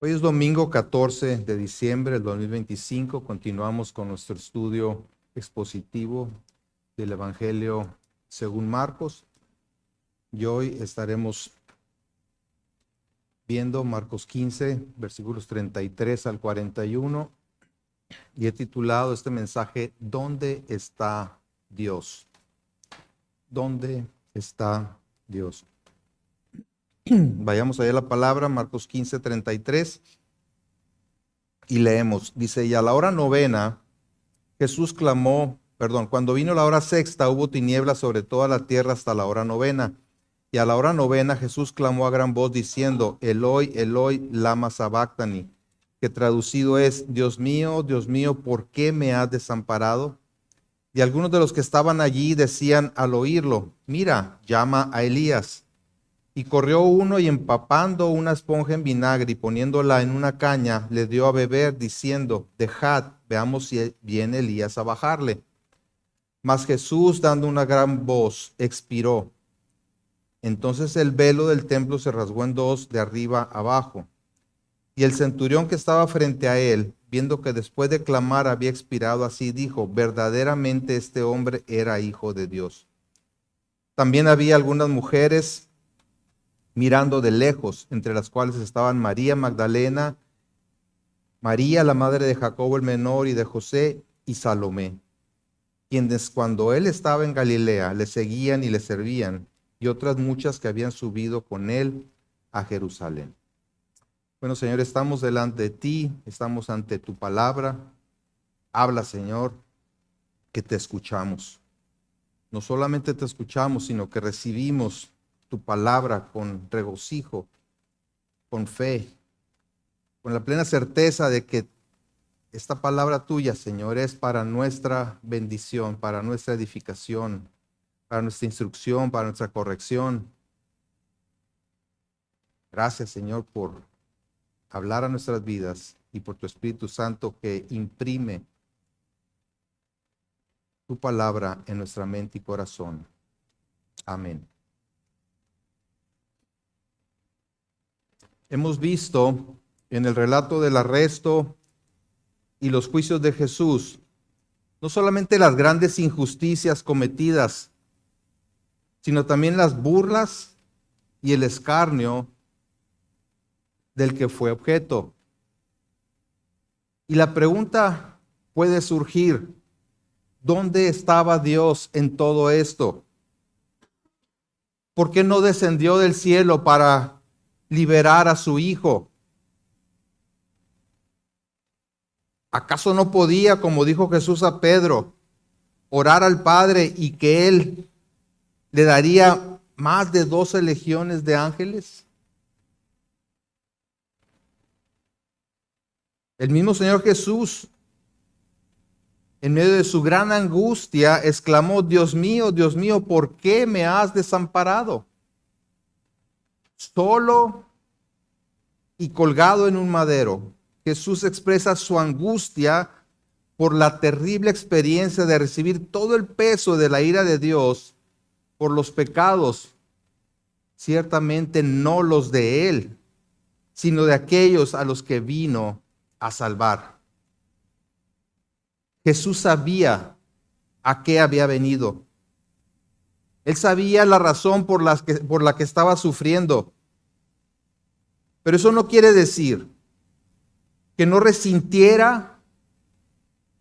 Hoy es domingo 14 de diciembre del 2025. Continuamos con nuestro estudio expositivo del Evangelio según Marcos. Y hoy estaremos viendo Marcos 15, versículos 33 al 41. Y he titulado este mensaje, ¿dónde está Dios? ¿Dónde está Dios? Vayamos allá a la palabra, Marcos 15, 33. Y leemos, dice, y a la hora novena, Jesús clamó, cuando vino la hora sexta, hubo tinieblas sobre toda la tierra hasta la hora novena. Y a la hora novena, Jesús clamó a gran voz diciendo, Eloi, Eloi, lama sabactani, que traducido es, Dios mío, ¿por qué me has desamparado? Y algunos de los que estaban allí decían al oírlo, mira, llama a Elías. Y corrió uno y empapando una esponja en vinagre y poniéndola en una caña, le dio a beber, diciendo, dejad, veamos si viene Elías a bajarle. Mas Jesús, dando una gran voz, expiró. Entonces el velo del templo se rasgó en dos, de arriba abajo. Y el centurión que estaba frente a él, viendo que después de clamar había expirado así, dijo, verdaderamente este hombre era hijo de Dios. También había algunas mujeres mirando de lejos, entre las cuales estaban María Magdalena, María la madre de Jacobo el menor y de José, y Salomé, quienes cuando él estaba en Galilea le seguían y le servían, y otras muchas que habían subido con él a Jerusalén. Bueno, Señor, estamos delante de ti, estamos ante tu palabra. Habla, Señor, que te escuchamos. No solamente te escuchamos, sino que recibimos tu palabra con regocijo, con fe, con la plena certeza de que esta palabra tuya, Señor, es para nuestra bendición, para nuestra edificación, para nuestra instrucción, para nuestra corrección. Gracias, Señor, por hablar a nuestras vidas y por tu Espíritu Santo que imprime tu palabra en nuestra mente y corazón. Amén. Hemos visto en el relato del arresto y los juicios de Jesús, no solamente las grandes injusticias cometidas, sino también las burlas y el escarnio del que fue objeto. Y la pregunta puede surgir, ¿dónde estaba Dios en todo esto? ¿Por qué no descendió del cielo para liberar a su hijo? ¿Acaso no podía, como dijo Jesús a Pedro, orar al Padre y que Él le daría más de 12 legiones de ángeles? El mismo Señor Jesús, en medio de su gran angustia, exclamó, Dios mío, ¿por qué me has desamparado? Solo y colgado en un madero, Jesús expresa su angustia por la terrible experiencia de recibir todo el peso de la ira de Dios por los pecados, ciertamente no los de Él, sino de aquellos a los que vino a salvar. Jesús sabía a qué había venido. Él sabía la razón por la que estaba sufriendo. Pero eso no quiere decir que no resintiera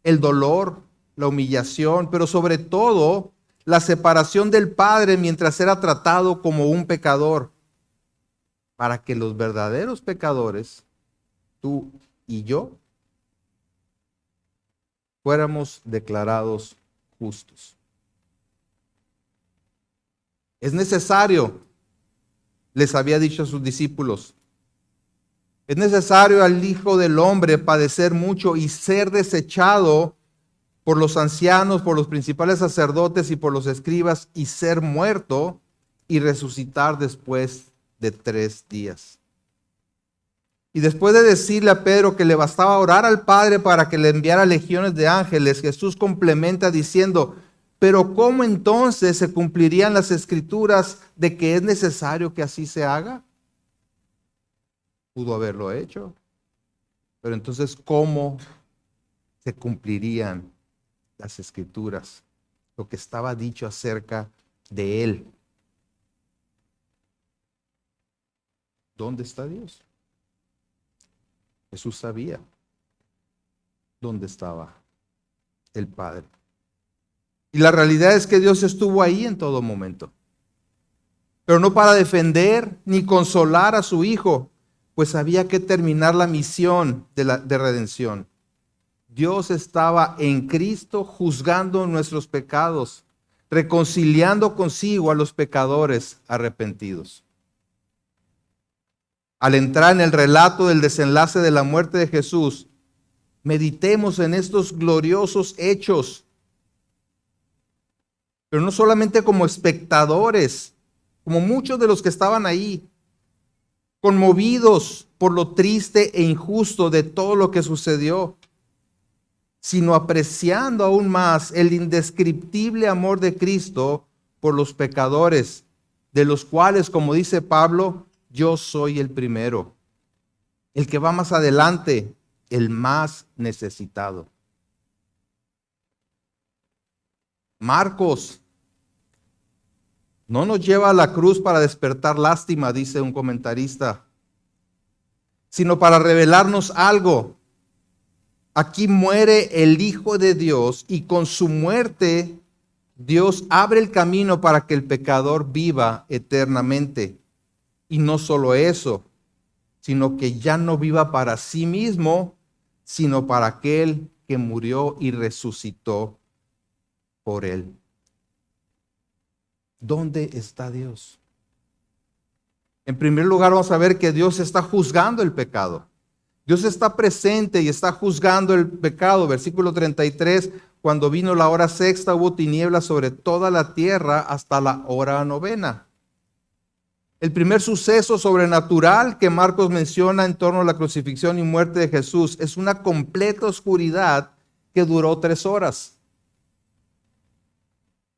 el dolor, la humillación, pero sobre todo la separación del Padre mientras era tratado como un pecador, para que los verdaderos pecadores, tú y yo, fuéramos declarados justos. Es necesario, les había dicho a sus discípulos, es necesario al Hijo del Hombre padecer mucho y ser desechado por los ancianos, por los principales sacerdotes y por los escribas, y ser muerto y resucitar después de 3 días. Y después de decirle a Pedro que le bastaba orar al Padre para que le enviara legiones de ángeles, Jesús complementa diciendo, pero ¿cómo entonces se cumplirían las escrituras de que es necesario que así se haga? Pudo haberlo hecho. Pero entonces, ¿cómo se cumplirían las Escrituras? Lo que estaba dicho acerca de Él. ¿Dónde está Dios? Jesús sabía dónde estaba el Padre. Y la realidad es que Dios estuvo ahí en todo momento. Pero no para defender ni consolar a su Hijo, pues había que terminar la misión de redención. Dios estaba en Cristo juzgando nuestros pecados, reconciliando consigo a los pecadores arrepentidos. Al entrar en el relato del desenlace de la muerte de Jesús, meditemos en estos gloriosos hechos, pero no solamente como espectadores, como muchos de los que estaban ahí, conmovidos por lo triste e injusto de todo lo que sucedió, sino apreciando aún más el indescriptible amor de Cristo por los pecadores, de los cuales, como dice Pablo, yo soy el primero, el que va más adelante, el más necesitado. Marcos no nos lleva a la cruz para despertar lástima, dice un comentarista, sino para revelarnos algo. Aquí muere el Hijo de Dios y con su muerte Dios abre el camino para que el pecador viva eternamente. Y no solo eso, sino que ya no viva para sí mismo, sino para aquel que murió y resucitó por él. ¿Dónde está Dios? En primer lugar, vamos a ver que Dios está juzgando el pecado. Dios está presente y está juzgando el pecado. Versículo 33, cuando vino la hora sexta, hubo tinieblas sobre toda la tierra hasta la hora novena. El primer suceso sobrenatural que Marcos menciona en torno a la crucifixión y muerte de Jesús es una completa oscuridad que duró 3 horas.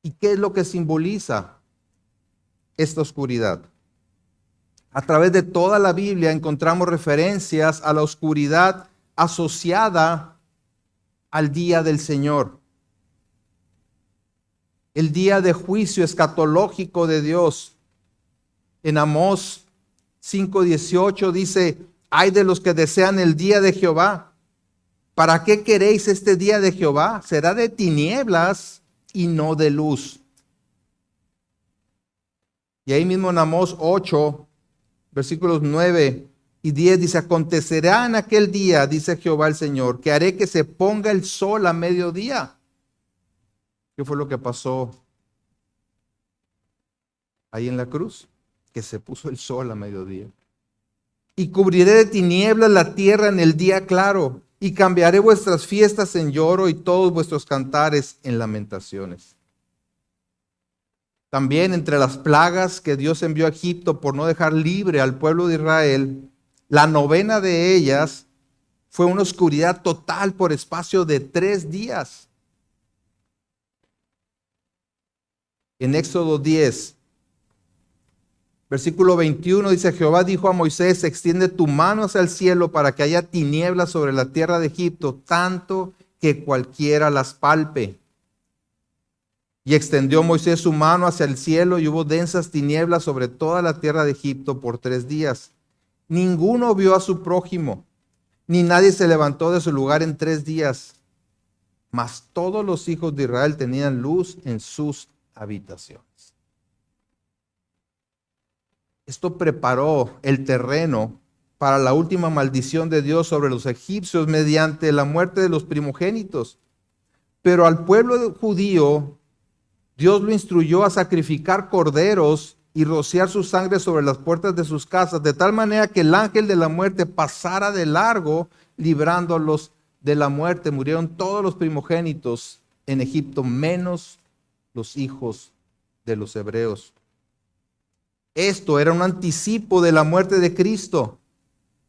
¿Y qué es lo que simboliza esta oscuridad? A través de toda la Biblia encontramos referencias a la oscuridad asociada al día del Señor. El día de juicio escatológico de Dios. En Amós 5:18 dice, ay de los que desean el día de Jehová. ¿Para qué queréis este día de Jehová? Será de tinieblas y no de luz. Y ahí mismo en Amós 8, versículos 9 y 10 dice, acontecerá en aquel día, dice Jehová el Señor, que haré que se ponga el sol a mediodía. ¿Qué fue lo que pasó ahí en la cruz? Que se puso el sol a mediodía. Y cubriré de tinieblas la tierra en el día claro, y cambiaré vuestras fiestas en lloro y todos vuestros cantares en lamentaciones. También entre las plagas que Dios envió a Egipto por no dejar libre al pueblo de Israel, la novena de ellas fue una oscuridad total por espacio de 3 días. En Éxodo 10, versículo 21 dice, Jehová dijo a Moisés, extiende tu mano hacia el cielo para que haya tinieblas sobre la tierra de Egipto, tanto que cualquiera las palpe. Y extendió Moisés su mano hacia el cielo y hubo densas tinieblas sobre toda la tierra de Egipto por 3 días. Ninguno vio a su prójimo, ni nadie se levantó de su lugar en 3 días. Mas todos los hijos de Israel tenían luz en sus habitaciones. Esto preparó el terreno para la última maldición de Dios sobre los egipcios mediante la muerte de los primogénitos. Pero al pueblo judío, Dios lo instruyó a sacrificar corderos y rociar su sangre sobre las puertas de sus casas, de tal manera que el ángel de la muerte pasara de largo, librándolos de la muerte. Murieron todos los primogénitos en Egipto, menos los hijos de los hebreos. Esto era un anticipo de la muerte de Cristo,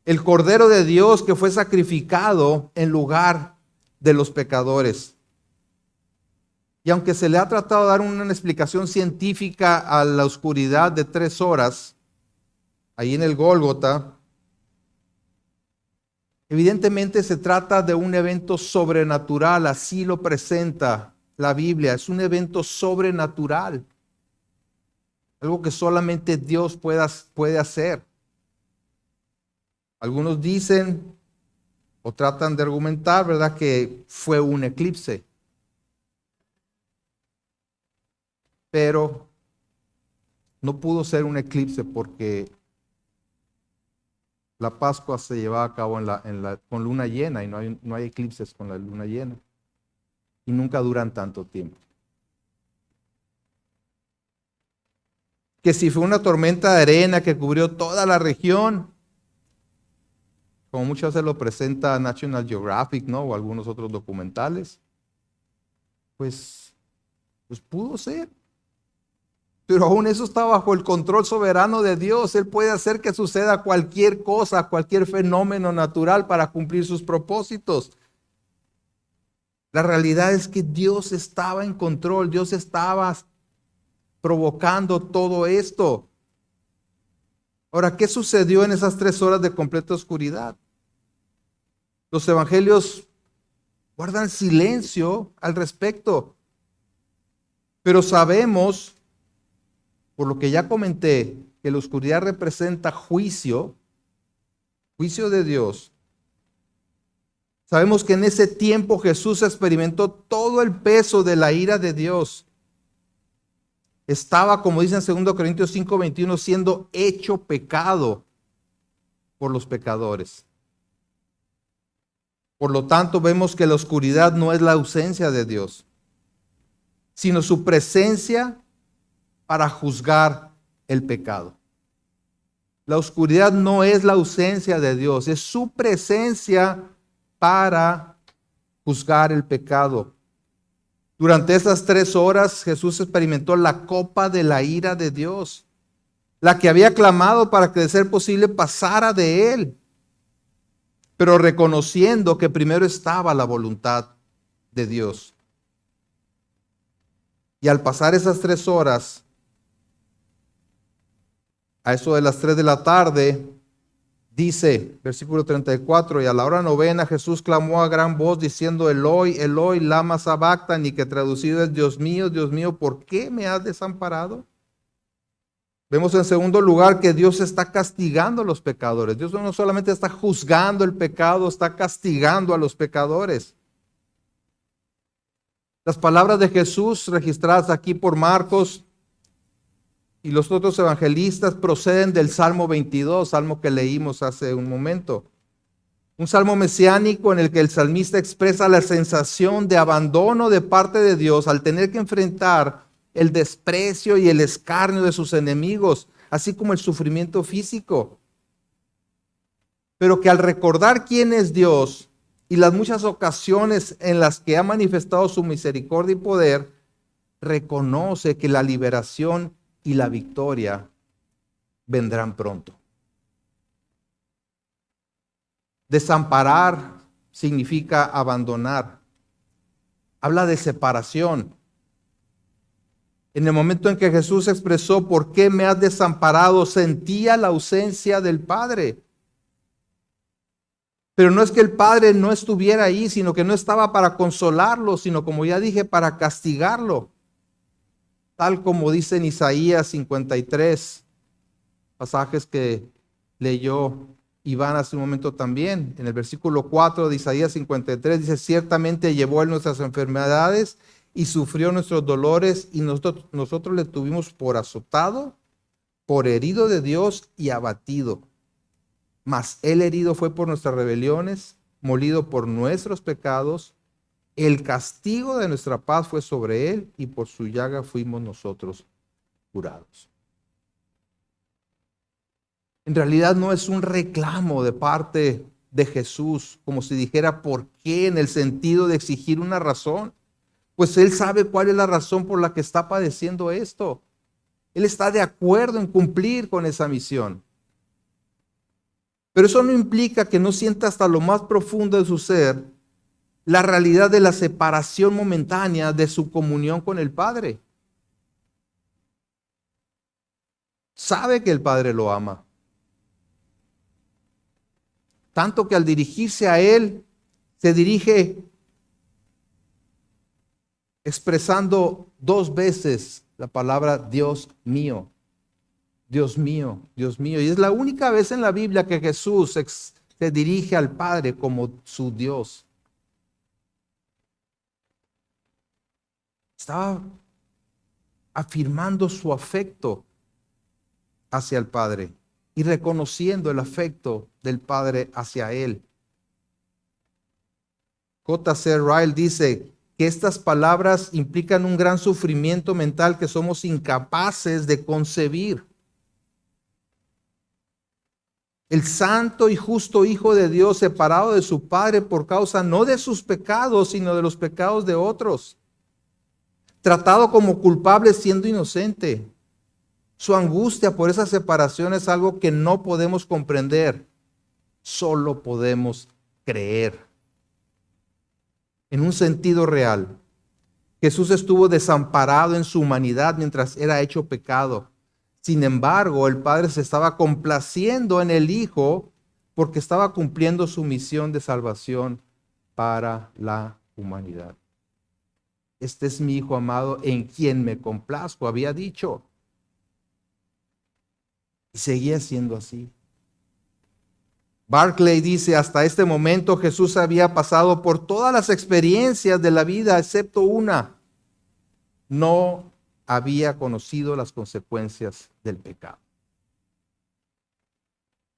el Cordero de Dios que fue sacrificado en lugar de los pecadores. Y aunque se le ha tratado de dar una explicación científica a la oscuridad de 3 horas, ahí en el Gólgota, Evidentemente se trata de un evento sobrenatural, así lo presenta la Biblia. Es un evento sobrenatural, algo que solamente Dios puede hacer. Algunos dicen o tratan de argumentar, ¿verdad?, que fue un eclipse. Pero no pudo ser un eclipse porque la Pascua se llevaba a cabo con luna llena y no hay eclipses con la luna llena. Y nunca duran tanto tiempo. Que si fue una tormenta de arena que cubrió toda la región, como muchas veces lo presenta National Geographic, ¿no?, o algunos otros documentales, pues pudo ser. Pero aún eso está bajo el control soberano de Dios. Él puede hacer que suceda cualquier cosa, cualquier fenómeno natural para cumplir sus propósitos. La realidad es que Dios estaba en control, Dios estaba provocando todo esto. Ahora, ¿qué sucedió en esas 3 horas de completa oscuridad? Los evangelios guardan silencio al respecto, pero sabemos, por lo que ya comenté, que la oscuridad representa juicio de Dios. Sabemos que en ese tiempo Jesús experimentó todo el peso de la ira de Dios. Estaba, como dice en 2 Corintios 5:21, siendo hecho pecado por los pecadores. Por lo tanto, vemos que la oscuridad no es la ausencia de Dios, sino su presencia para juzgar el pecado. La oscuridad no es la ausencia de Dios, es su presencia para juzgar el pecado. Durante esas 3 horas Jesús experimentó la copa de la ira de Dios, la que había clamado para que de ser posible pasara de él, pero reconociendo que primero estaba la voluntad de Dios. Y al pasar esas 3 horas, a eso de las 3 de la tarde, dice, versículo 34, y a la hora 9 Jesús clamó a gran voz diciendo, Eloi, Eloi, lama sabactani, que traducido es, Dios mío, ¿por qué me has desamparado? Vemos en segundo lugar que Dios está castigando a los pecadores. Dios no solamente está juzgando el pecado, está castigando a los pecadores. Las palabras de Jesús registradas aquí por Marcos y los otros evangelistas proceden del Salmo 22, salmo que leímos hace un momento. Un salmo mesiánico en el que el salmista expresa la sensación de abandono de parte de Dios al tener que enfrentar el desprecio y el escarnio de sus enemigos, así como el sufrimiento físico. Pero que al recordar quién es Dios y las muchas ocasiones en las que ha manifestado su misericordia y poder, reconoce que la liberación y la victoria vendrán pronto. Desamparar significa abandonar. Habla de separación. En el momento en que Jesús expresó, ¿por qué me has desamparado?, sentía la ausencia del Padre. Pero no es que el Padre no estuviera ahí, sino que no estaba para consolarlo, sino, como ya dije, para castigarlo. Tal como dice en Isaías 53, pasajes que leyó Iván hace un momento también. En el versículo 4 de Isaías 53 dice, ciertamente llevó él nuestras enfermedades y sufrió nuestros dolores, y nosotros le tuvimos por azotado, por herido de Dios y abatido. Mas él herido fue por nuestras rebeliones, molido por nuestros pecados. El castigo de nuestra paz fue sobre él, y por su llaga fuimos nosotros curados. En realidad no es un reclamo de parte de Jesús, como si dijera por qué, en el sentido de exigir una razón. Pues él sabe cuál es la razón por la que está padeciendo esto. Él está de acuerdo en cumplir con esa misión. Pero eso no implica que no sienta hasta lo más profundo de su ser la realidad de la separación momentánea de su comunión con el Padre. Sabe que el Padre lo ama. tanto que al dirigirse a él, se dirige expresando 2 veces la palabra Dios mío. Dios mío, Dios mío. Y es la única vez en la Biblia que Jesús se dirige al Padre como su Dios. Estaba afirmando su afecto hacia el Padre y reconociendo el afecto del Padre hacia él. J.C. Ryle dice que estas palabras implican un gran sufrimiento mental que somos incapaces de concebir. El santo y justo Hijo de Dios, separado de su Padre por causa no de sus pecados, sino de los pecados de otros. Tratado como culpable siendo inocente. Su angustia por esa separación es algo que no podemos comprender. Solo podemos creer. En un sentido real, Jesús estuvo desamparado en su humanidad mientras era hecho pecado. Sin embargo, el Padre se estaba complaciendo en el Hijo porque estaba cumpliendo su misión de salvación para la humanidad. Este es mi Hijo amado en quien me complazco, había dicho. Y seguía siendo así. Barclay dice, hasta este momento Jesús había pasado por todas las experiencias de la vida, excepto una. No había conocido las consecuencias del pecado.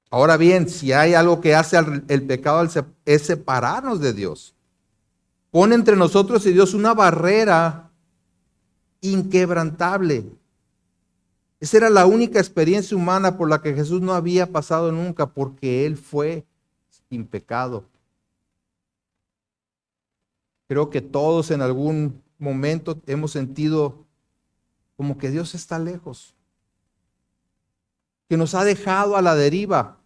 Ahora bien, si hay algo que hace el pecado es separarnos de Dios. Pone entre nosotros y Dios una barrera inquebrantable. Esa era la única experiencia humana por la que Jesús no había pasado nunca, porque Él fue sin pecado. Creo que todos en algún momento hemos sentido como que Dios está lejos, que nos ha dejado a la deriva.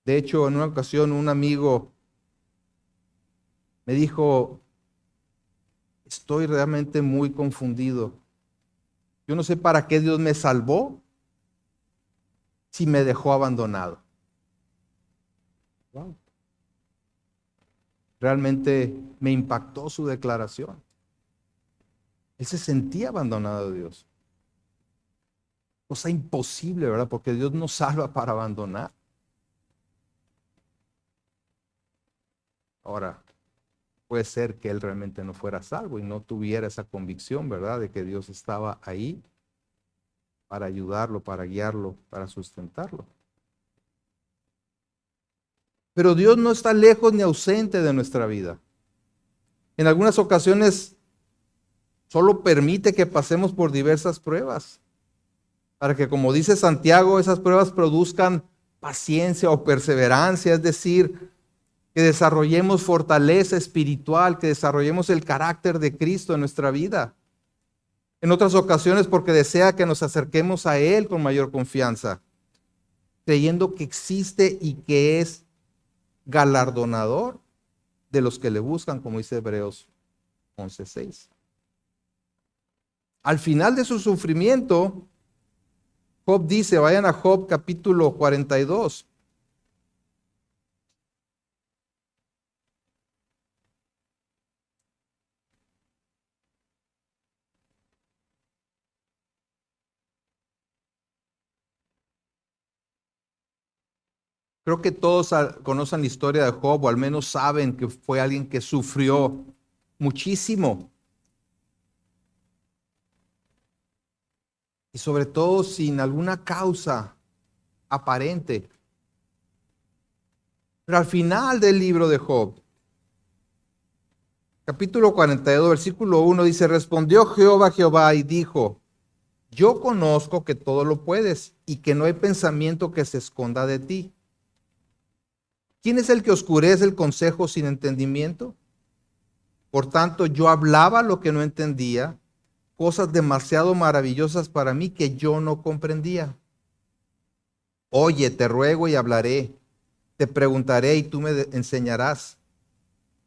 De hecho, en una ocasión un amigo me dijo, estoy realmente muy confundido. Yo no sé para qué Dios me salvó si me dejó abandonado. Wow. Realmente me impactó su declaración. Él se sentía abandonado de Dios. Cosa imposible, ¿verdad? Porque Dios no salva para abandonar. Ahora, puede ser que él realmente no fuera salvo y no tuviera esa convicción, ¿verdad? De que Dios estaba ahí para ayudarlo, para guiarlo, para sustentarlo. Pero Dios no está lejos ni ausente de nuestra vida. En algunas ocasiones solo permite que pasemos por diversas pruebas, para que, como dice Santiago, esas pruebas produzcan paciencia o perseverancia, es decir, que desarrollemos fortaleza espiritual, que desarrollemos el carácter de Cristo en nuestra vida. En otras ocasiones porque desea que nos acerquemos a Él con mayor confianza, creyendo que existe y que es galardonador de los que le buscan, como dice Hebreos 11:6. Al final de su sufrimiento, Job dice, vayan a Job capítulo 42. Creo que todos conocen la historia de Job, o al menos saben que fue alguien que sufrió muchísimo. Y sobre todo sin alguna causa aparente. Pero al final del libro de Job, capítulo 42, versículo 1, dice, respondió Jehová a Jehová y dijo, yo conozco que todo lo puedes y que no hay pensamiento que se esconda de ti. ¿Quién es el que oscurece el consejo sin entendimiento? Por tanto, yo hablaba lo que no entendía, cosas demasiado maravillosas para mí que yo no comprendía. Oye, te ruego y hablaré, te preguntaré y tú me enseñarás.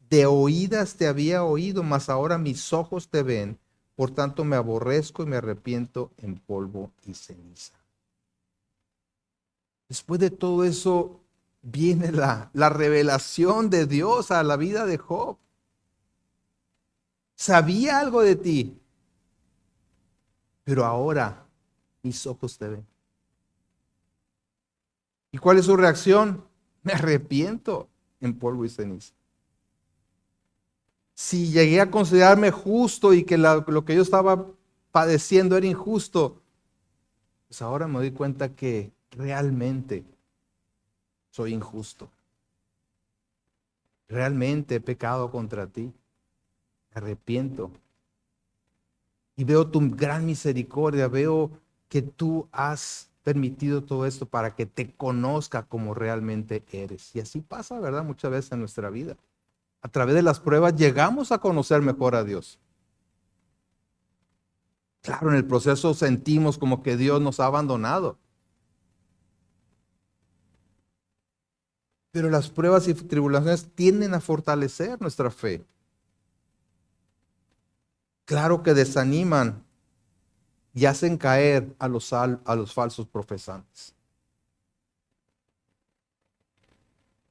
De oídas te había oído, mas ahora mis ojos te ven, por tanto me aborrezco y me arrepiento en polvo y ceniza. Después de todo eso viene la revelación de Dios a la vida de Job. Sabía algo de ti, pero ahora mis ojos te ven. ¿Y cuál es su reacción? Me arrepiento en polvo y ceniza. Si llegué a considerarme justo y que lo que yo estaba padeciendo era injusto, pues ahora me doy cuenta que realmente soy injusto. Realmente he pecado contra ti. Me arrepiento. Y veo tu gran misericordia, veo que tú has permitido todo esto para que te conozca como realmente eres. Y así pasa, ¿verdad? Muchas veces en nuestra vida. A través de las pruebas llegamos a conocer mejor a Dios. Claro, en el proceso sentimos como que Dios nos ha abandonado. Pero las pruebas y tribulaciones tienden a fortalecer nuestra fe. Claro que desaniman y hacen caer a los falsos profesantes.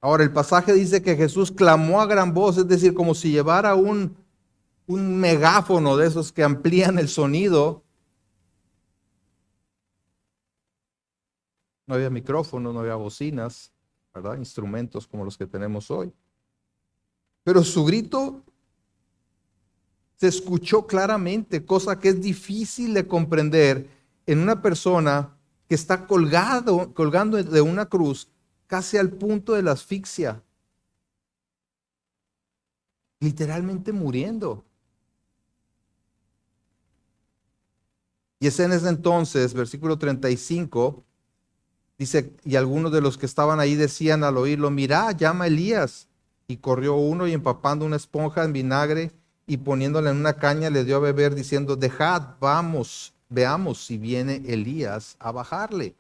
Ahora, el pasaje dice que Jesús clamó a gran voz, es decir, como si llevara un megáfono de esos que amplían el sonido. No había micrófonos, no había bocinas, ¿verdad? Instrumentos como los que tenemos hoy. Pero su grito se escuchó claramente, cosa que es difícil de comprender en una persona que está colgando de una cruz casi al punto de la asfixia, literalmente muriendo. Y es en ese entonces, versículo 35, dice, y algunos de los que estaban ahí decían al oírlo, mirá, llama a Elías. Y corrió uno y empapando una esponja en vinagre y poniéndola en una caña le dio a beber diciendo, dejad, vamos, veamos si viene Elías a bajarle.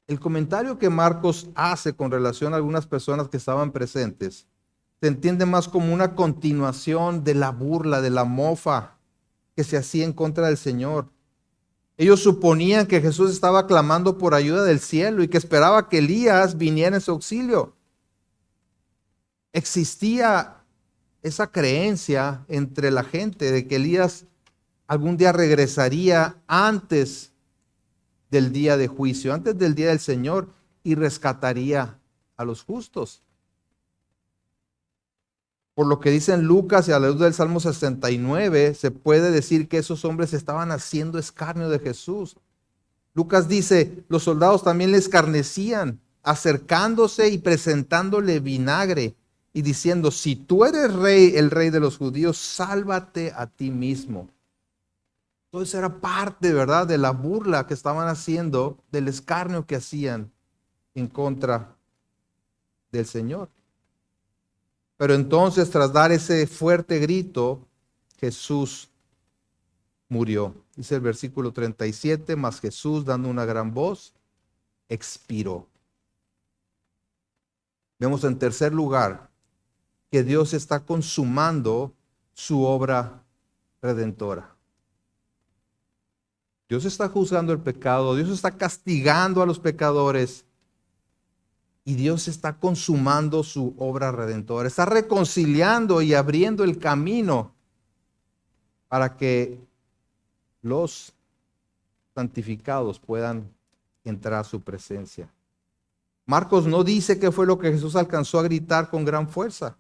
El comentario que Marcos hace con relación a algunas personas que estaban presentes se entiende más como una continuación de la burla, de la mofa que se hacía en contra del Señor. Ellos suponían que Jesús estaba clamando por ayuda del cielo y que esperaba que Elías viniera en su auxilio. Existía esa creencia entre la gente de que Elías algún día regresaría antes del día de juicio, antes del día del Señor, y rescataría a los justos. Por lo que dicen Lucas y a la luz del Salmo 69, se puede decir que esos hombres estaban haciendo escarnio de Jesús. Lucas dice, los soldados también le escarnecían, acercándose y presentándole vinagre y diciendo, si tú eres rey, el rey de los judíos, sálvate a ti mismo. Entonces era parte, ¿verdad?, de la burla que estaban haciendo, del escarnio que hacían en contra del Señor. Pero entonces, tras dar ese fuerte grito, Jesús murió. Dice el versículo 37, mas Jesús, dando una gran voz, expiró. Vemos en tercer lugar que Dios está consumando su obra redentora. Dios está juzgando el pecado, Dios está castigando a los pecadores y Dios está consumando su obra redentora. Está reconciliando y abriendo el camino para que los santificados puedan entrar a su presencia. Marcos no dice qué fue lo que Jesús alcanzó a gritar con gran fuerza.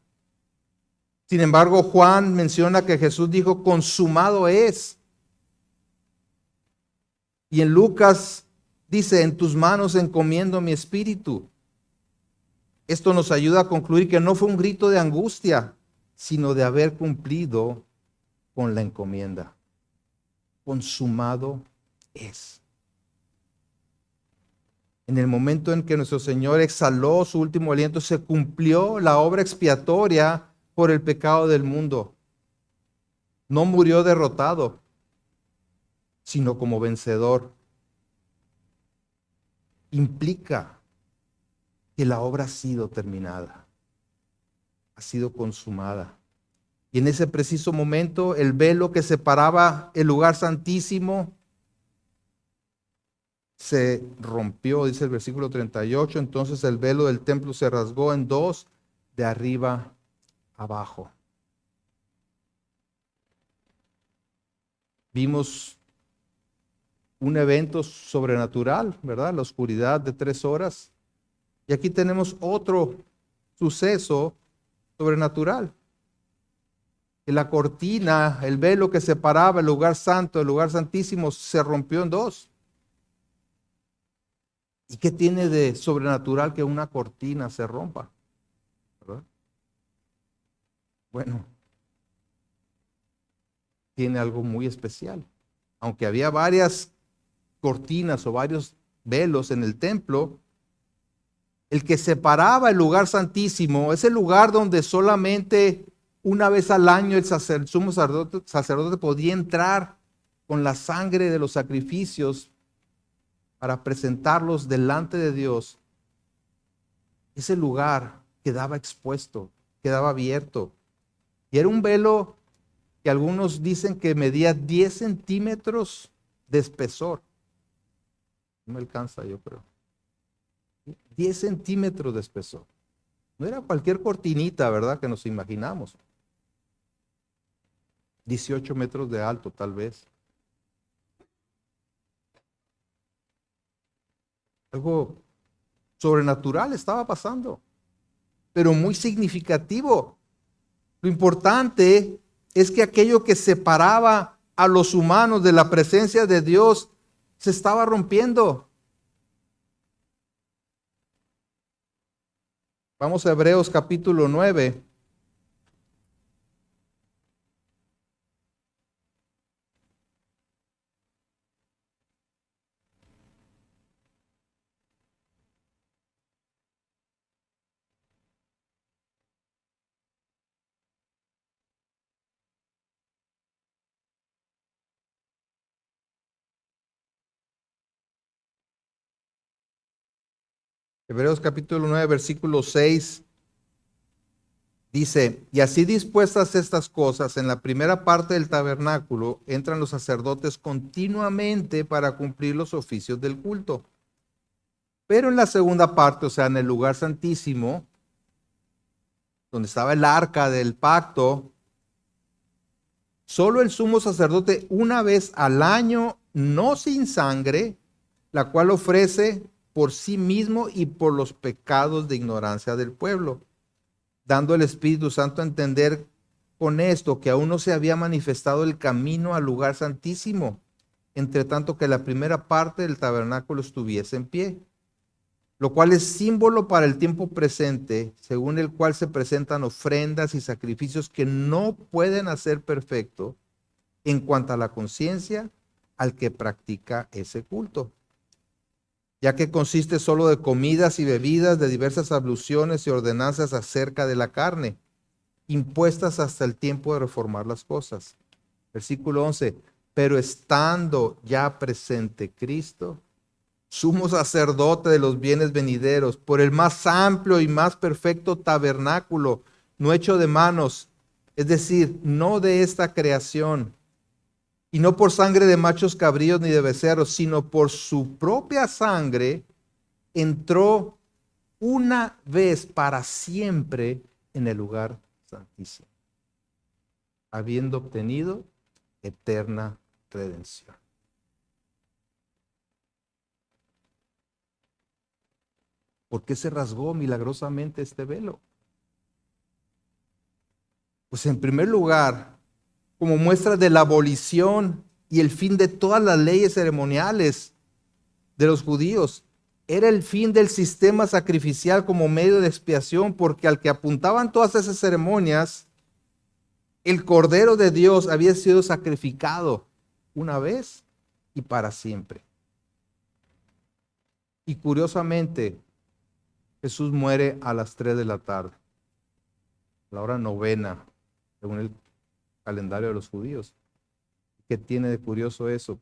Sin embargo, Juan menciona que Jesús dijo, consumado es. Y en Lucas dice, en tus manos encomiendo mi espíritu. Esto nos ayuda a concluir que no fue un grito de angustia, sino de haber cumplido con la encomienda. Consumado es. En el momento en que nuestro Señor exhaló su último aliento, se cumplió la obra expiatoria por el pecado del mundo. No murió derrotado, sino como vencedor. Implica que la obra ha sido terminada, ha sido consumada. Y en ese preciso momento, el velo que separaba el lugar santísimo se rompió, dice el versículo 38, entonces el velo del templo se rasgó en dos, de arriba abajo. Vimos un evento sobrenatural, ¿verdad? La oscuridad de 3 horas. Y aquí tenemos otro suceso sobrenatural. Que la cortina, el velo que separaba el lugar santo, el lugar santísimo, se rompió en dos. ¿Y qué tiene de sobrenatural que una cortina se rompa? ¿Verdad? Bueno, tiene algo muy especial. Aunque había varias cortinas o varios velos en el templo, el que separaba el lugar santísimo, ese lugar donde solamente una vez al año el sumo sacerdote podía entrar con la sangre de los sacrificios para presentarlos delante de Dios, ese lugar quedaba expuesto, quedaba abierto. Y era un velo que algunos dicen que medía 10 centímetros de espesor. No me alcanza, yo creo. 10 centímetros de espesor. No era cualquier cortinita, ¿verdad? Que nos imaginamos. 18 metros de alto, tal vez. Algo sobrenatural estaba pasando, pero muy significativo. Lo importante es que aquello que separaba a los humanos de la presencia de Dios se estaba rompiendo. Vamos a Hebreos capítulo 9. Hebreos capítulo 9, versículo 6. Dice, y así dispuestas estas cosas, en la primera parte del tabernáculo entran los sacerdotes continuamente para cumplir los oficios del culto. Pero en la segunda parte, o sea, en el lugar santísimo, donde estaba el arca del pacto, solo el sumo sacerdote una vez al año, no sin sangre, la cual ofrece por sí mismo y por los pecados de ignorancia del pueblo, dando el Espíritu Santo a entender con esto que aún no se había manifestado el camino al lugar santísimo, entre tanto que la primera parte del tabernáculo estuviese en pie, lo cual es símbolo para el tiempo presente, según el cual se presentan ofrendas y sacrificios que no pueden hacer perfecto en cuanto a la conciencia al que practica ese culto, ya que consiste solo de comidas y bebidas, de diversas abluciones y ordenanzas acerca de la carne, impuestas hasta el tiempo de reformar las cosas. Versículo 11, pero estando ya presente Cristo, sumo sacerdote de los bienes venideros, por el más amplio y más perfecto tabernáculo, no hecho de manos, es decir, no de esta creación, y no por sangre de machos cabríos ni de becerros, sino por su propia sangre, entró una vez para siempre en el lugar santísimo, habiendo obtenido eterna redención. ¿Por qué se rasgó milagrosamente este velo? Pues en primer lugar, como muestra de la abolición y el fin de todas las leyes ceremoniales de los judíos. Era el fin del sistema sacrificial como medio de expiación, porque al que apuntaban todas esas ceremonias, el Cordero de Dios había sido sacrificado una vez y para siempre. Y curiosamente, Jesús muere a las 3 de la tarde, la hora novena, según el calendario de los judíos. ¿Qué tiene de curioso eso?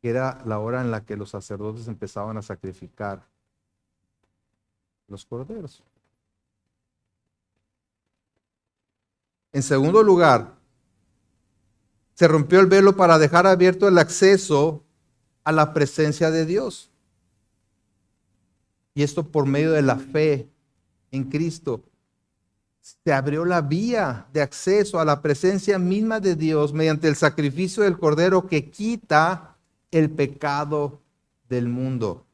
Que era la hora en la que los sacerdotes empezaban a sacrificar los corderos. En segundo lugar, se rompió el velo para dejar abierto el acceso a la presencia de Dios. Y esto por medio de la fe en Cristo. Se abrió la vía de acceso a la presencia misma de Dios mediante el sacrificio del Cordero que quita el pecado del mundo.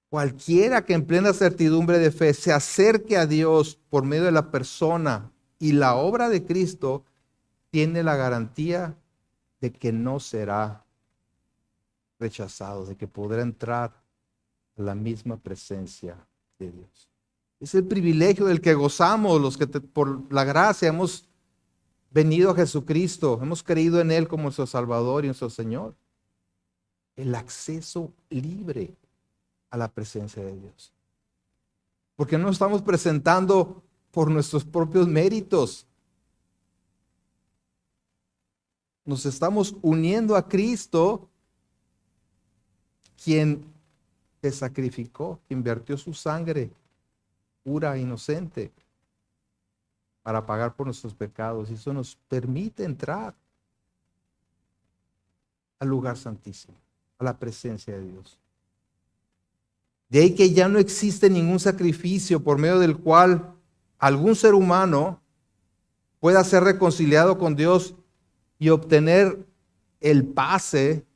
Cualquiera que en plena certidumbre de fe se acerque a Dios por medio de la persona y la obra de Cristo, tiene la garantía de que no será rechazado, de que podrá entrar a la misma presencia de Dios. Es el privilegio del que gozamos los que por la gracia hemos venido a Jesucristo, hemos creído en Él como nuestro Salvador y nuestro Señor. El acceso libre a la presencia de Dios. Porque no nos estamos presentando por nuestros propios méritos. Nos estamos uniendo a Cristo, quien se sacrificó, quien vertió su sangre pura, inocente, para pagar por nuestros pecados. Y eso nos permite entrar al lugar santísimo, a la presencia de Dios. De ahí que ya no existe ningún sacrificio por medio del cual algún ser humano pueda ser reconciliado con Dios y obtener el pase,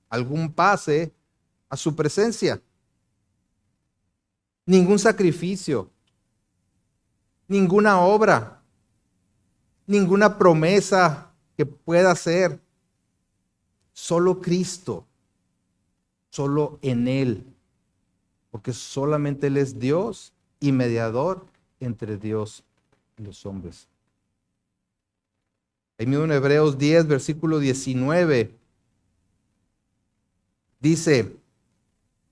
algún pase a su presencia. Ningún sacrificio, ninguna obra, ninguna promesa que pueda hacer. Solo Cristo, solo en Él, porque solamente Él es Dios y mediador entre Dios y los hombres. Ahí mismo en Hebreos 10, versículo 19, dice: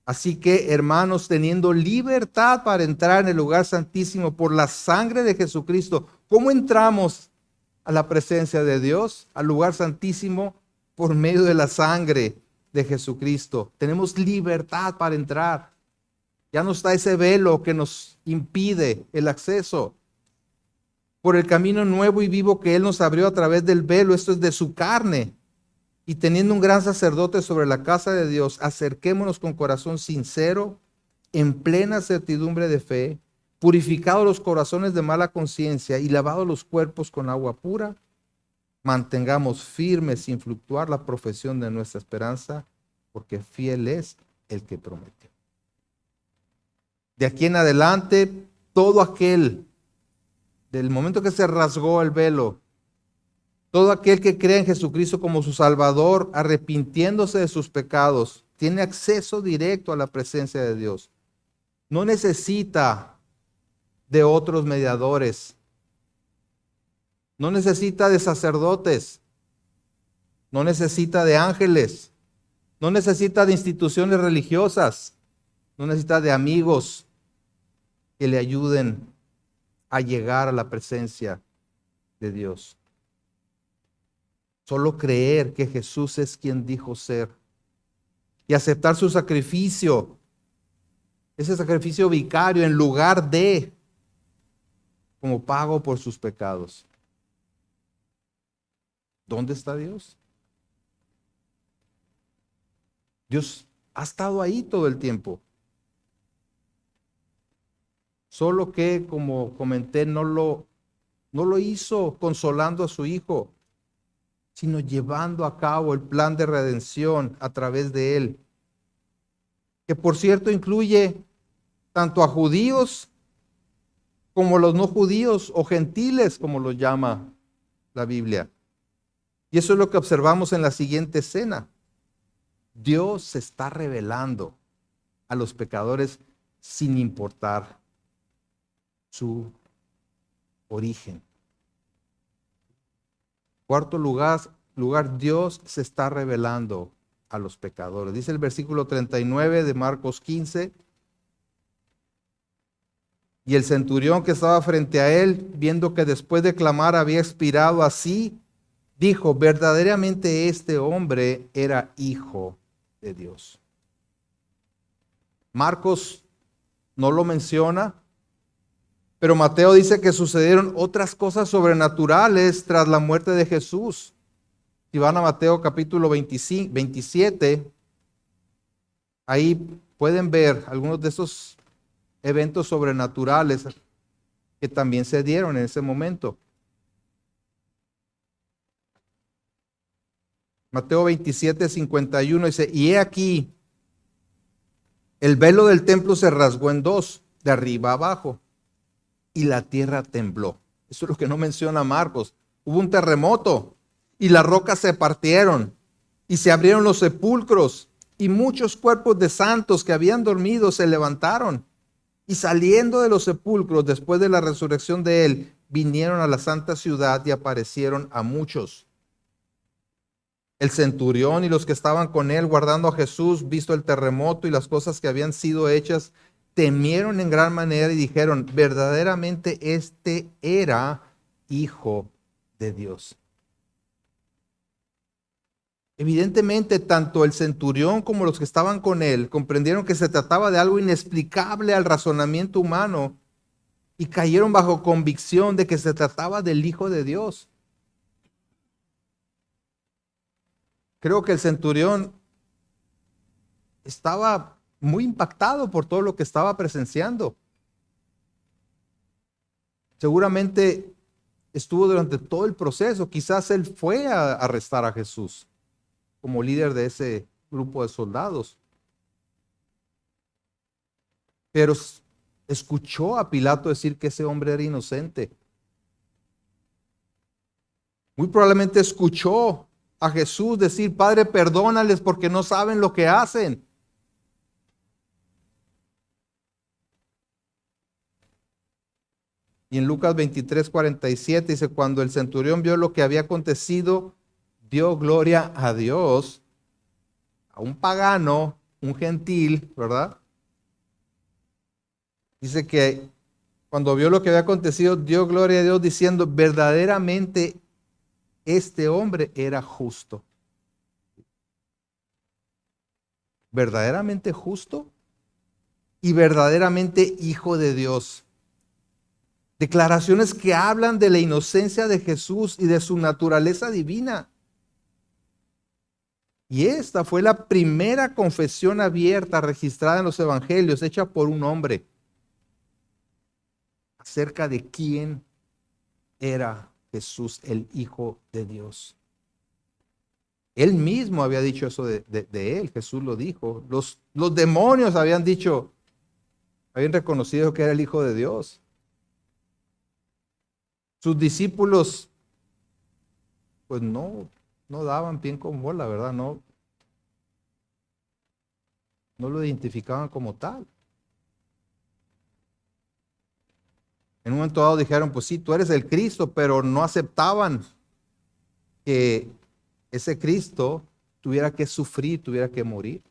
así que, hermanos, teniendo libertad para entrar en el lugar santísimo por la sangre de Jesucristo. ¿Cómo entramos a la presencia de Dios, al lugar santísimo? Por medio de la sangre de Jesucristo. Tenemos libertad para entrar. Ya no está ese velo que nos impide el acceso. Por el camino nuevo y vivo que Él nos abrió a través del velo, esto es de su carne. Y teniendo un gran sacerdote sobre la casa de Dios, acerquémonos con corazón sincero, en plena certidumbre de fe, purificados los corazones de mala conciencia y lavados los cuerpos con agua pura, mantengamos firmes sin fluctuar la profesión de nuestra esperanza, porque fiel es el que prometió. De aquí en adelante, todo aquel, del momento que se rasgó el velo, todo aquel que cree en Jesucristo como su Salvador, arrepintiéndose de sus pecados, tiene acceso directo a la presencia de Dios. No necesita de otros mediadores. No necesita de sacerdotes. No necesita de ángeles. No necesita de instituciones religiosas. No necesita de amigos que le ayuden a llegar a la presencia de Dios. Solo creer que Jesús es quien dijo ser y aceptar su sacrificio, ese sacrificio vicario en lugar de, como pago por sus pecados. ¿Dónde está Dios? Dios ha estado ahí todo el tiempo. Solo que, como comenté, no lo hizo consolando a su Hijo, sino llevando a cabo el plan de redención a través de Él, que por cierto incluye tanto a judíos como los no judíos o gentiles, como los llama la Biblia. Y eso es lo que observamos en la siguiente escena. Dios se está revelando a los pecadores sin importar su origen. Cuarto lugar, Dios se está revelando a los pecadores. Dice el versículo 39 de Marcos 15. Y el centurión que estaba frente a él, viendo que después de clamar había expirado así, dijo: verdaderamente este hombre era hijo de Dios. Marcos no lo menciona, pero Mateo dice que sucedieron otras cosas sobrenaturales tras la muerte de Jesús. Si van a Mateo capítulo 27, ahí pueden ver algunos de esos eventos sobrenaturales que también se dieron en ese momento. Mateo 27:51 dice, y he aquí, el velo del templo se rasgó en dos, de arriba a abajo, y la tierra tembló. Eso es lo que no menciona Marcos. Hubo un terremoto, y las rocas se partieron, y se abrieron los sepulcros, y muchos cuerpos de santos que habían dormido se levantaron, y saliendo de los sepulcros después de la resurrección de él, vinieron a la santa ciudad y aparecieron a muchos. El centurión y los que estaban con él guardando a Jesús, visto el terremoto y las cosas que habían sido hechas, temieron en gran manera y dijeron, verdaderamente este era Hijo de Dios. Evidentemente, tanto el centurión como los que estaban con él comprendieron que se trataba de algo inexplicable al razonamiento humano y cayeron bajo convicción de que se trataba del Hijo de Dios. Creo que el centurión estaba muy impactado por todo lo que estaba presenciando. Seguramente estuvo durante todo el proceso. Quizás él fue a arrestar a Jesús como líder de ese grupo de soldados. Pero escuchó a Pilato decir que ese hombre era inocente. Muy probablemente escuchó a Jesús decir, Padre, perdónales porque no saben lo que hacen. Y en Lucas 23:47 dice, cuando el centurión vio lo que había acontecido, dio gloria a Dios, a un pagano, un gentil, ¿verdad? Dice que cuando vio lo que había acontecido, dio gloria a Dios diciendo, verdaderamente este hombre era justo. Verdaderamente justo y verdaderamente hijo de Dios. Declaraciones que hablan de la inocencia de Jesús y de su naturaleza divina. Y esta fue la primera confesión abierta registrada en los evangelios, hecha por un hombre, acerca de quién era Jesús, el Hijo de Dios. Él mismo había dicho eso de él, Jesús lo dijo. Los demonios habían dicho, habían reconocido que era el Hijo de Dios. Sus discípulos, pues no daban pie con bola, ¿verdad? No lo identificaban como tal. En un momento dado dijeron, pues sí, tú eres el Cristo, pero no aceptaban que ese Cristo tuviera que sufrir, tuviera que morir.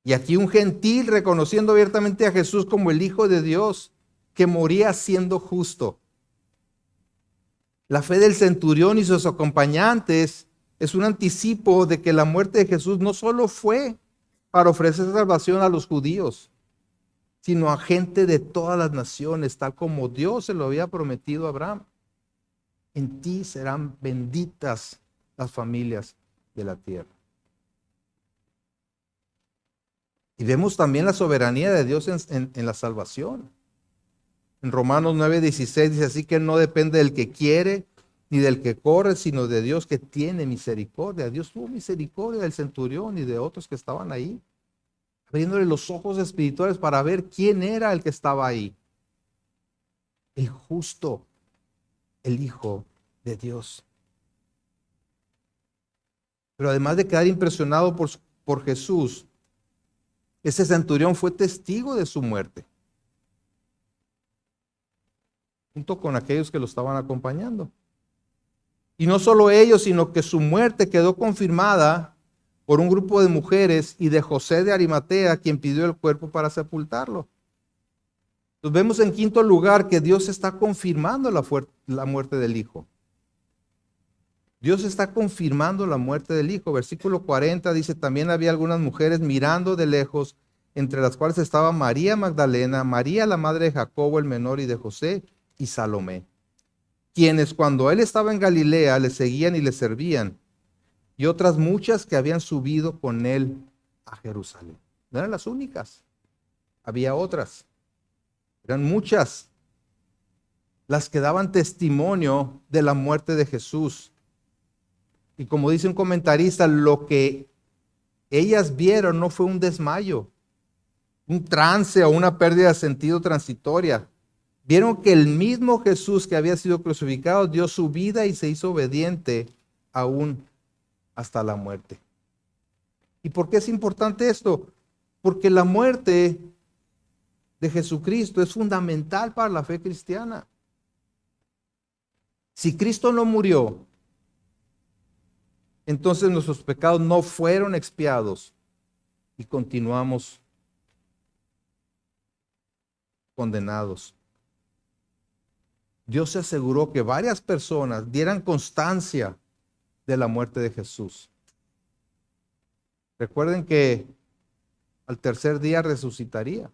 Y aquí un gentil reconociendo abiertamente a Jesús como el Hijo de Dios, que moría siendo justo. La fe del centurión y sus acompañantes es un anticipo de que la muerte de Jesús no solo fue para ofrecer salvación a los judíos, sino a gente de todas las naciones, tal como Dios se lo había prometido a Abraham. En ti serán benditas las familias de la tierra. Y vemos también la soberanía de Dios en la salvación. En Romanos 9:16 dice, así que no depende del que quiere ni del que corre, sino de Dios que tiene misericordia. Dios tuvo misericordia del centurión y de otros que estaban ahí, abriéndole los ojos espirituales para ver quién era el que estaba ahí. El justo, el Hijo de Dios. Pero además de quedar impresionado por Jesús, ese centurión fue testigo de su muerte, junto con aquellos que lo estaban acompañando. Y no solo ellos, sino que su muerte quedó confirmada por un grupo de mujeres y de José de Arimatea, quien pidió el cuerpo para sepultarlo. Entonces vemos en quinto lugar que Dios está confirmando la muerte del Hijo. Dios está confirmando la muerte del Hijo. Versículo 40 dice, también había algunas mujeres mirando de lejos, entre las cuales estaba María Magdalena, María la madre de Jacobo el menor y de José, y Salomé, quienes cuando él estaba en Galilea le seguían y le servían, y otras muchas que habían subido con él a Jerusalén. No eran las únicas. Había otras. Eran muchas las que daban testimonio de la muerte de Jesús. Y como dice un comentarista, lo que ellas vieron no fue un desmayo, un trance o una pérdida de sentido transitoria. Vieron que el mismo Jesús que había sido crucificado dio su vida y se hizo obediente aún hasta la muerte. ¿Y por qué es importante esto? Porque la muerte de Jesucristo es fundamental para la fe cristiana. Si Cristo no murió, entonces nuestros pecados no fueron expiados y continuamos condenados. Dios se aseguró que varias personas dieran constancia de la muerte de Jesús. Recuerden que al tercer día resucitaría.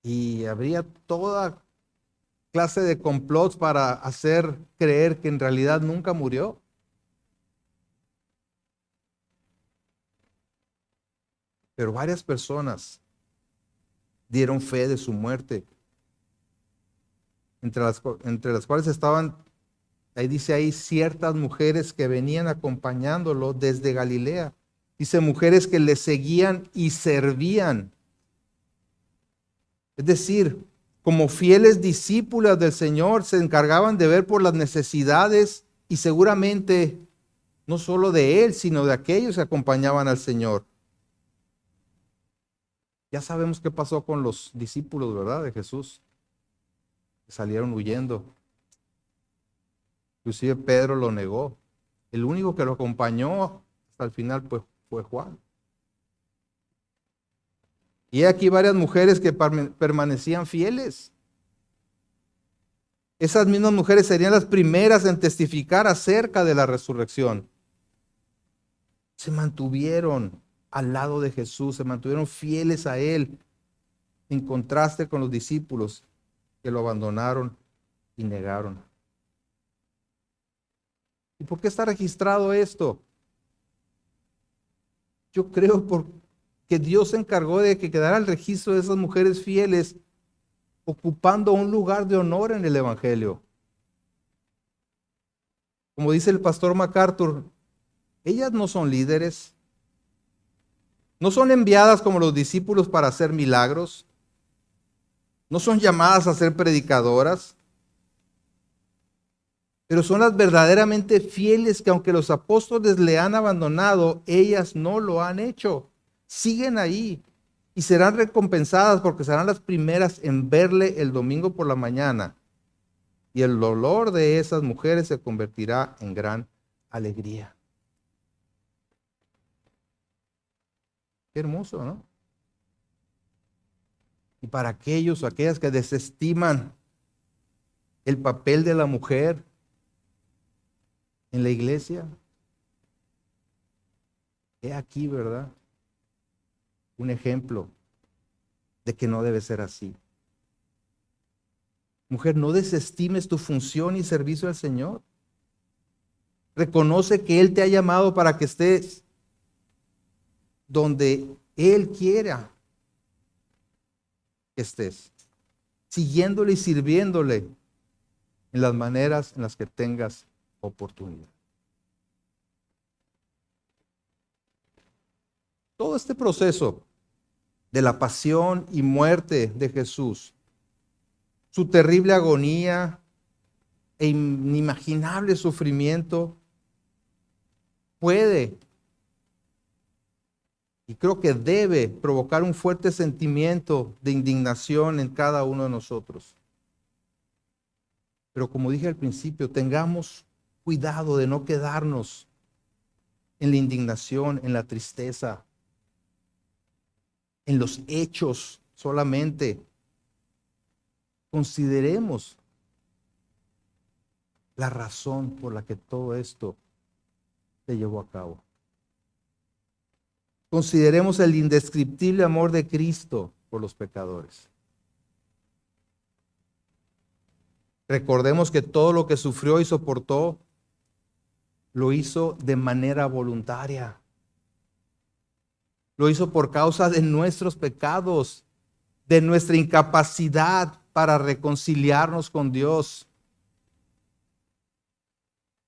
Y habría toda clase de complots para hacer creer que en realidad nunca murió. Pero varias personas dieron fe de su muerte, entre las cuales estaban, ahí dice ahí, ciertas mujeres que venían acompañándolo desde Galilea. Dice mujeres que le seguían y servían. Es decir, como fieles discípulas del Señor, se encargaban de ver por las necesidades y seguramente no solo de Él, sino de aquellos que acompañaban al Señor. Ya sabemos qué pasó con los discípulos, ¿verdad? De Jesús. Salieron huyendo. Inclusive Pedro lo negó. El único que lo acompañó hasta el final pues, fue Juan. Y aquí varias mujeres que permanecían fieles. Esas mismas mujeres serían las primeras en testificar acerca de la resurrección. Se mantuvieron al lado de Jesús, se mantuvieron fieles a Él, en contraste con los discípulos que lo abandonaron y negaron. ¿Y por qué está registrado esto? Yo creo porque Dios se encargó de que quedara el registro de esas mujeres fieles ocupando un lugar de honor en el Evangelio. Como dice el pastor MacArthur, ellas no son líderes, no son enviadas como los discípulos para hacer milagros, no son llamadas a ser predicadoras, pero son las verdaderamente fieles que aunque los apóstoles le han abandonado, ellas no lo han hecho. Siguen ahí y serán recompensadas porque serán las primeras en verle el domingo por la mañana. Y el dolor de esas mujeres se convertirá en gran alegría. Qué hermoso, ¿no? Y para aquellas que desestiman el papel de la mujer en la iglesia, he aquí, ¿verdad? Un ejemplo de que no debe ser así. Mujer, no desestimes tu función y servicio al Señor. Reconoce que Él te ha llamado para que estés donde Él quiera que estés, siguiéndole y sirviéndole en las maneras en las que tengas oportunidad. Todo este proceso de la pasión y muerte de Jesús, su terrible agonía e inimaginable sufrimiento, puede y creo que debe provocar un fuerte sentimiento de indignación en cada uno de nosotros. Pero como dije al principio, tengamos cuidado de no quedarnos en la indignación, en la tristeza, en los hechos solamente. Consideremos la razón por la que todo esto se llevó a cabo. Consideremos el indescriptible amor de Cristo por los pecadores. Recordemos que todo lo que sufrió y soportó, lo hizo de manera voluntaria. Lo hizo por causa de nuestros pecados, de nuestra incapacidad para reconciliarnos con Dios.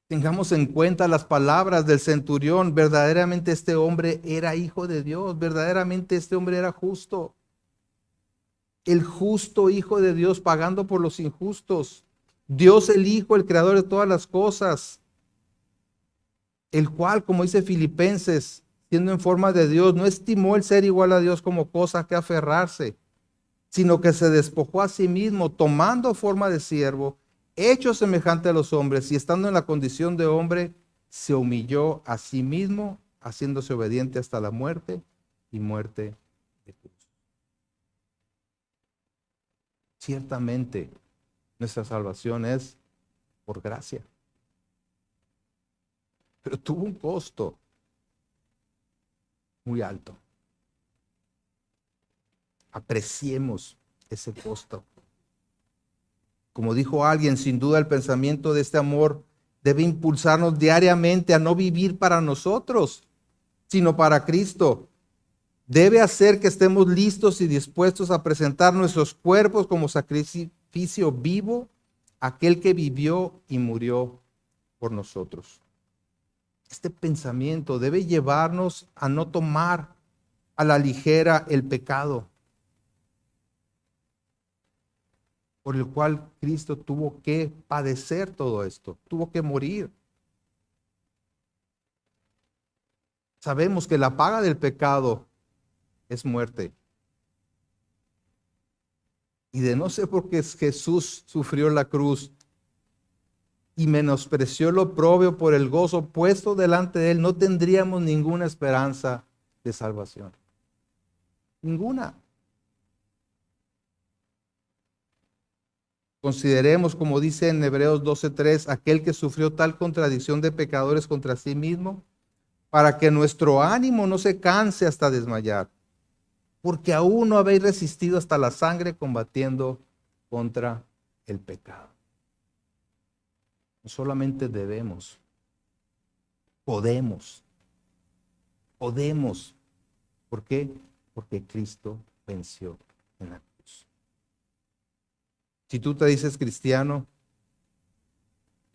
Tengamos en cuenta las palabras del centurión. Verdaderamente este hombre era hijo de Dios. Verdaderamente este hombre era justo. El justo Hijo de Dios pagando por los injustos. Dios el Hijo, el creador de todas las cosas. El cual, como dice Filipenses, siendo en forma de Dios, no estimó el ser igual a Dios como cosa que aferrarse, sino que se despojó a sí mismo, tomando forma de siervo, hecho semejante a los hombres, y estando en la condición de hombre, se humilló a sí mismo, haciéndose obediente hasta la muerte y muerte de cruz. Ciertamente, nuestra salvación es por gracia, pero tuvo un costo muy alto. Apreciemos ese costo. Como dijo alguien, sin duda el pensamiento de este amor debe impulsarnos diariamente a no vivir para nosotros, sino para Cristo. Debe hacer que estemos listos y dispuestos a presentar nuestros cuerpos como sacrificio vivo a aquel que vivió y murió por nosotros. Este pensamiento debe llevarnos a no tomar a la ligera el pecado, por el cual Cristo tuvo que padecer todo esto, tuvo que morir. Sabemos que la paga del pecado es muerte. Y de no ser porque Jesús sufrió la cruz y menospreció lo oprobio por el gozo puesto delante de él, no tendríamos ninguna esperanza de salvación. Ninguna. Consideremos, como dice en Hebreos 12:3, aquel que sufrió tal contradicción de pecadores contra sí mismo, para que nuestro ánimo no se canse hasta desmayar, porque aún no habéis resistido hasta la sangre combatiendo contra el pecado. No solamente debemos, podemos. ¿Por qué? Porque Cristo venció en la cruz. Si tú te dices cristiano,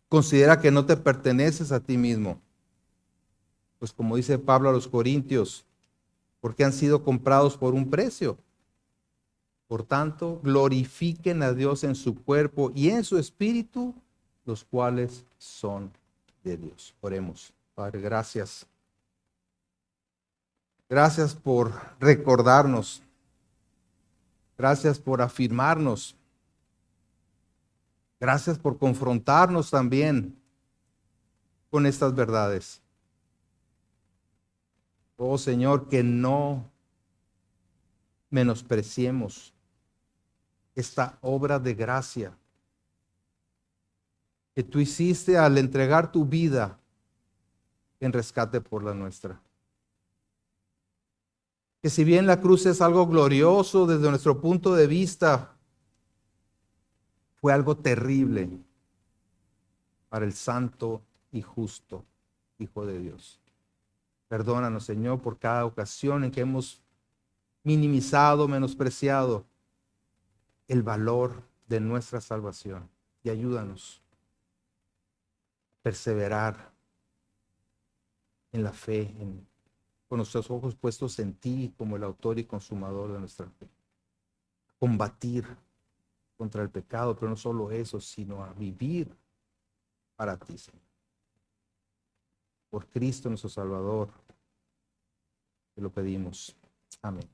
considera que no te perteneces a ti mismo. Pues como dice Pablo a los Corintios, porque han sido comprados por un precio. Por tanto, glorifiquen a Dios en su cuerpo y en su espíritu, los cuales son de Dios. Oremos. Padre, gracias. Gracias por recordarnos. Gracias por afirmarnos. Gracias por confrontarnos también con estas verdades. Oh Señor, que no menospreciemos esta obra de gracia que tú hiciste al entregar tu vida en rescate por la nuestra. Que si bien la cruz es algo glorioso desde nuestro punto de vista, fue algo terrible para el santo y justo Hijo de Dios. Perdónanos, Señor, por cada ocasión en que hemos minimizado, menospreciado el valor de nuestra salvación. Y ayúdanos a perseverar en la fe, con nuestros ojos puestos en ti como el autor y consumador de nuestra fe. Combatir contra el pecado, pero no solo eso, sino a vivir para ti, Señor. Por Cristo nuestro Salvador, te lo pedimos. Amén.